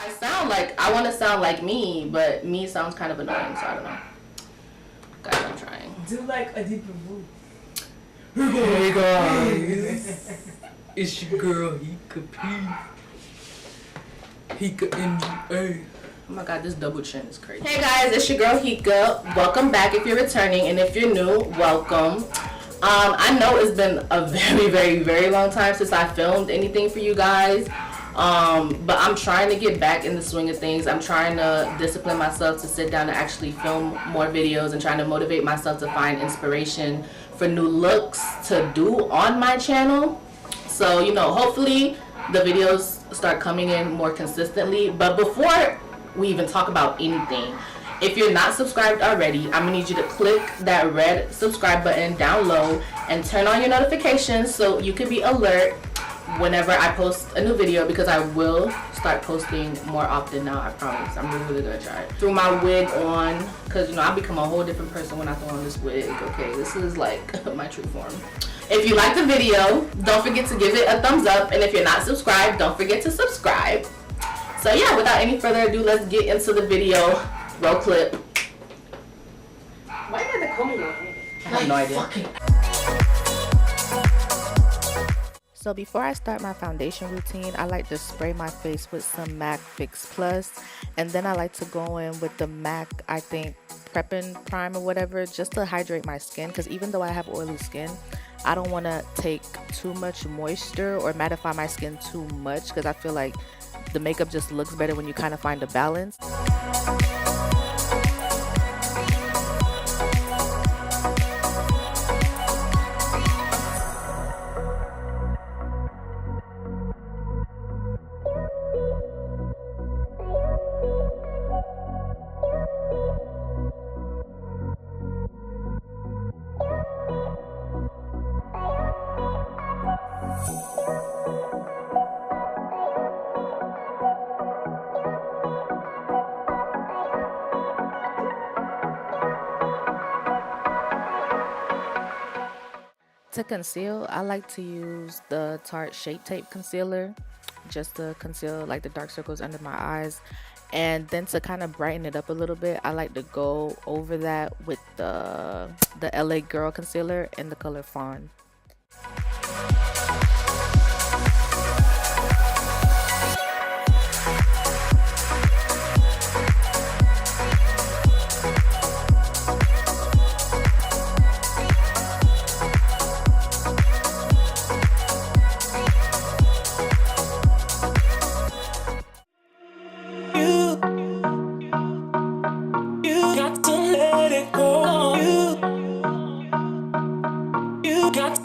I want to sound like me, but me sounds kind of annoying, so I don't know. Guys, I'm trying. Do like a deeper voice. Hey guys, it's your girl Hika P. Hika NBA. Oh my god, this double chin is crazy. Hey guys, it's your girl Hika. Welcome back if you're returning, and if you're new, welcome. I know it's been a very long time since I filmed anything for you guys. But I'm trying to get back in the swing of things. I'm trying to discipline myself to sit down and actually film more videos and trying to motivate myself to find inspiration for new looks to do on my channel. So, you know, hopefully the videos start coming in more consistently. But before we even talk about anything, if you're not subscribed already, I'm gonna need you to click that red subscribe button down low and turn on your notifications so you can be alert whenever I post a new video, because I will start posting more often now, I promise. I'm really gonna try it. Threw my wig on, because you know, I become a whole different person when I throw on this wig. Okay, this is like my true form. If you like the video, don't forget to give it a thumbs up, and if you're not subscribed, don't forget to subscribe. So yeah, without any further ado, let's get into the video. Roll clip. Why you got the comb in your head? I have no idea. So before I start my foundation routine, I like to spray my face with some MAC Fix Plus, and then I like to go in with the MAC, I think, Prepping Prime or whatever, just to hydrate my skin, because even though I have oily skin, I don't want to take too much moisture or mattify my skin too much, because I feel like the makeup just looks better when you kind of find a balance. To conceal, I like to use the Tarte Shape Tape Concealer just to conceal like the dark circles under my eyes. And then to kind of brighten it up a little bit, I like to go over that with the LA Girl Concealer in the color Fawn. Got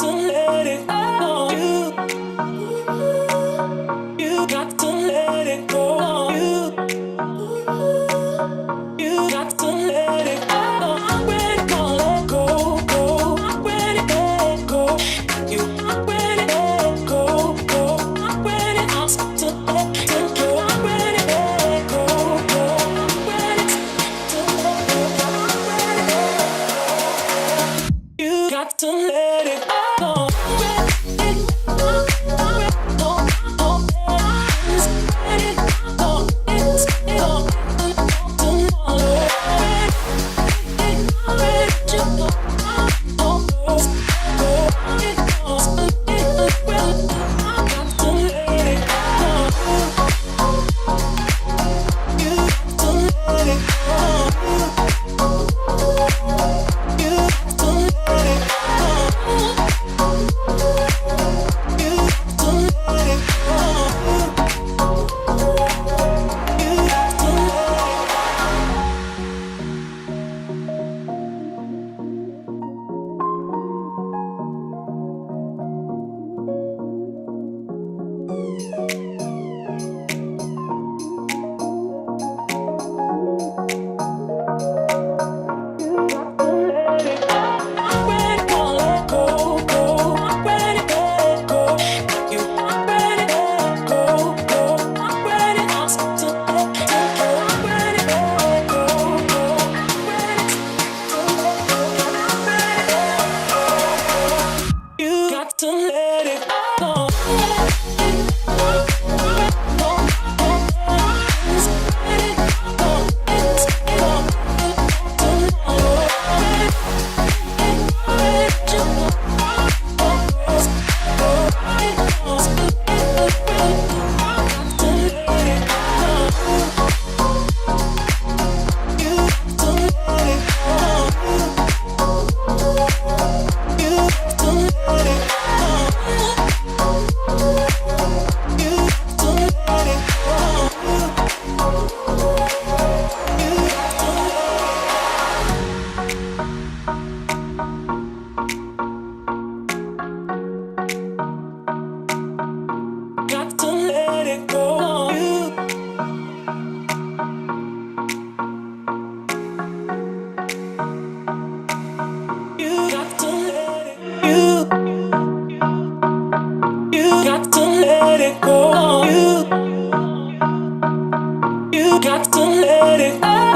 You got to let it out.